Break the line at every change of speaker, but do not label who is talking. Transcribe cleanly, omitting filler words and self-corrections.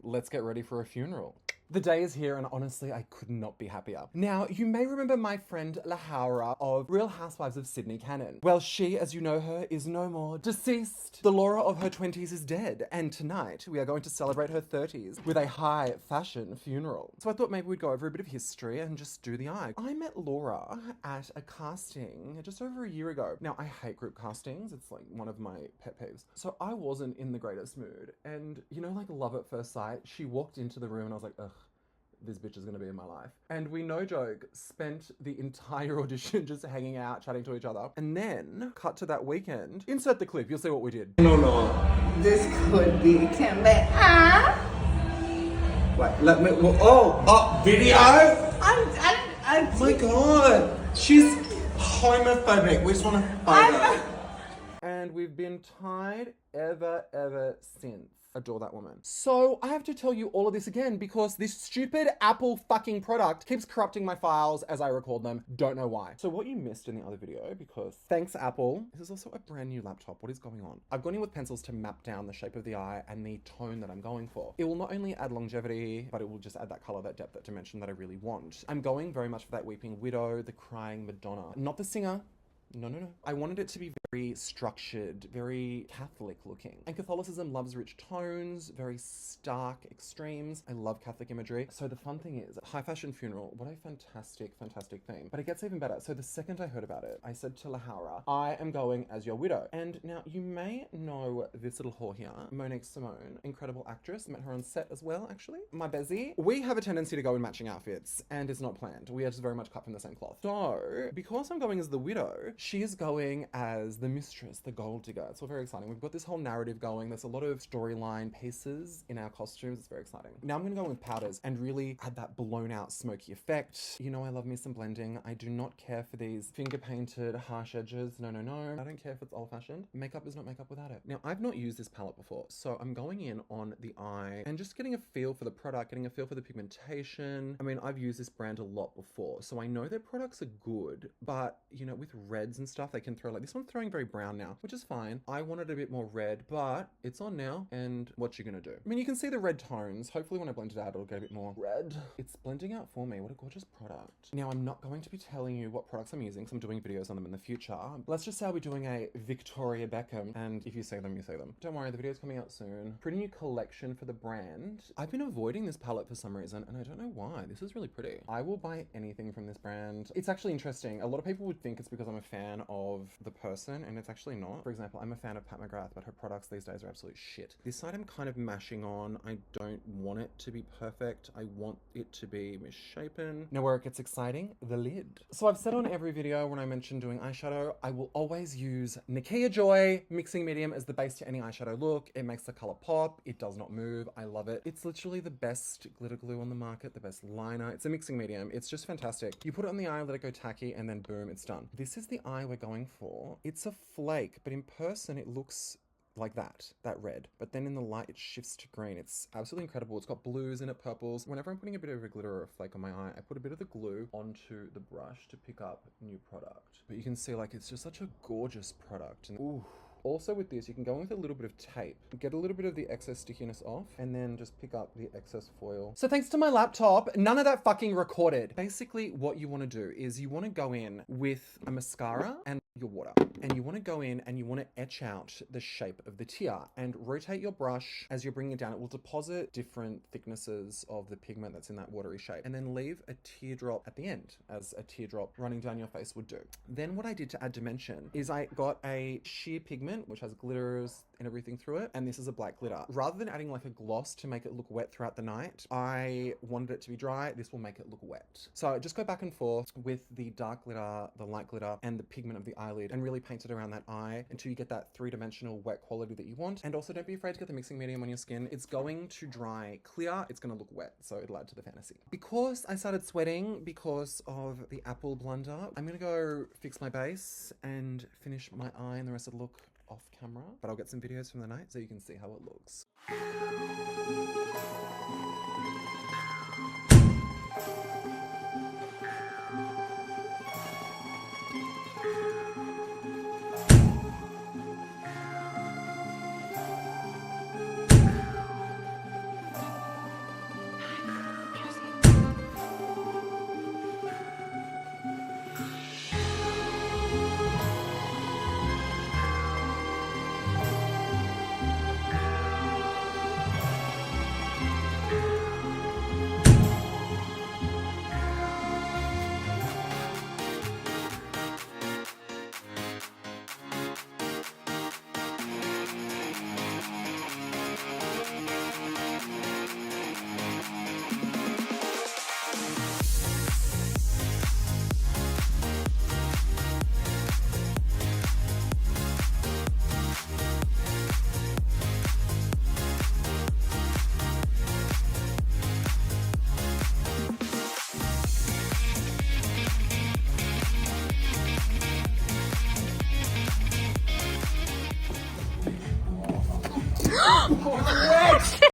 let's get ready for a funeral. The day is here and honestly, I could not be happier. Now, you may remember my friend Laura of Real Housewives of Sydney Cannon. Well, she, as you know her, is no more. Deceased. The Laura of her 20s is dead. And tonight, we are going to celebrate her 30s with a high fashion funeral. So I thought maybe we'd go over a bit of history and just do the eye. I met Laura at a casting just over a year ago. Now, I hate group castings. It's like one of my pet peeves. So I wasn't in the greatest mood. And you know, like love at first sight, she walked into the room and I was like, ugh, this bitch is gonna be in my life. And we, no joke, spent the entire audition just hanging out, chatting to each other. And then, cut to that weekend. Insert the clip, you'll see what we did.
No.
This could be Kimberly.
Wait, let me. Video?
I'm
Oh my god. She's homophobic. We just want to photo.
And we've been tied ever since. Adore that woman. So I have to tell you all of this again because this stupid Apple fucking product keeps corrupting my files as I record them. Don't know why. So what you missed in the other video, because thanks Apple, this is also a brand new laptop. What is going on? I've gone in with pencils to map down the shape of the eye and the tone that I'm going for. It will not only add longevity, but it will just add that color, that depth, that dimension that I really want. I'm going very much for that Weeping Widow, the Crying Madonna. Not the singer. No. I wanted it to be very structured, very Catholic looking. And Catholicism loves rich tones, very stark extremes. I love Catholic imagery. So the fun thing is, high fashion funeral, what a fantastic theme. But it gets even better. So the second I heard about it, I said to Laura, I am going as your widow. And now you may know this little whore here, Monique Simone, incredible actress. Met her on set as well, actually. My Bezzy. We have a tendency to go in matching outfits and it's not planned. We are just very much cut from the same cloth. So because I'm going as the widow, she is going as the mistress, the gold digger. It's all very exciting. We've got this whole narrative going. There's a lot of storyline pieces in our costumes. It's very exciting. Now I'm going to go with powders and really add that blown out smoky effect. You know, I love me some blending. I do not care for these finger painted harsh edges. No. I don't care if it's old fashioned. Makeup is not makeup without it. Now I've not used this palette before, so I'm going in on the eye and just getting a feel for the product, getting a feel for the pigmentation. I mean, I've used this brand a lot before, so I know their products are good, but you know, with reds and stuff, they can throw, like this one's throwing very brown now, which is fine. I wanted a bit more red, but it's on now, and what you gonna do? I mean, you can see the red tones. Hopefully when I blend it out, it'll get a bit more red. It's blending out for me. What a gorgeous product. Now, I'm not going to be telling you what products I'm using, because I'm doing videos on them in the future. Let's just say I'll be doing a Victoria Beckham, and if you see them, you see them. Don't worry, the video's coming out soon. Pretty new collection for the brand. I've been avoiding this palette for some reason, and I don't know why. This is really pretty. I will buy anything from this brand. It's actually interesting. A lot of people would think it's because I'm a fan of the person, and it's actually not. For example, I'm a fan of Pat McGrath, but her products these days are absolute shit. This side I'm kind of mashing on. I don't want it to be perfect. I want it to be misshapen. Now where it gets exciting, the lid. So I've said on every video when I mention doing eyeshadow, I will always use Nakia Joy mixing medium as the base to any eyeshadow look. It makes the color pop. It does not move. I love it. It's literally the best glitter glue on the market, the best liner. It's a mixing medium. It's just fantastic. You put it on the eye, let it go tacky, and then boom, it's done. This is the eye we're going for. It's a flake, but in person it looks like that red, but then in the light it shifts to green. It's absolutely incredible. It's got blues in it, purples. Whenever I'm putting a bit of a glitter or a flake on my eye, I put a bit of the glue onto the brush to pick up new product. But you can see, like, it's just such a gorgeous product. And ooh. Also with this, you can go in with a little bit of tape, get a little bit of the excess stickiness off, and then just pick up the excess foil. So thanks to my laptop, none of that fucking recorded. Basically, what you want to do is you want to go in with a mascara and your water, and you want to go in and you want to etch out the shape of the tear and rotate your brush as you're bringing it down. It will deposit different thicknesses of the pigment that's in that watery shape, and then leave a teardrop at the end, as a teardrop running down your face would do. Then what I did to add dimension is I got a sheer pigment which has glitters and everything through it, and this is a black glitter. Rather than adding like a gloss to make it look wet throughout the night, I wanted it to be dry. This will make it look wet. So just go back and forth with the dark glitter, the light glitter, and the pigment of the eyelid, and really paint it around that eye until you get that three-dimensional wet quality that you want. And also don't be afraid to get the mixing medium on your skin. It's going to dry clear, it's going to look wet, so it'll add to the fantasy. Because I started sweating because of the Apple blunder, I'm gonna go fix my base and finish my eye and the rest of the look off camera, but I'll get some videos from the night so you can see how it looks.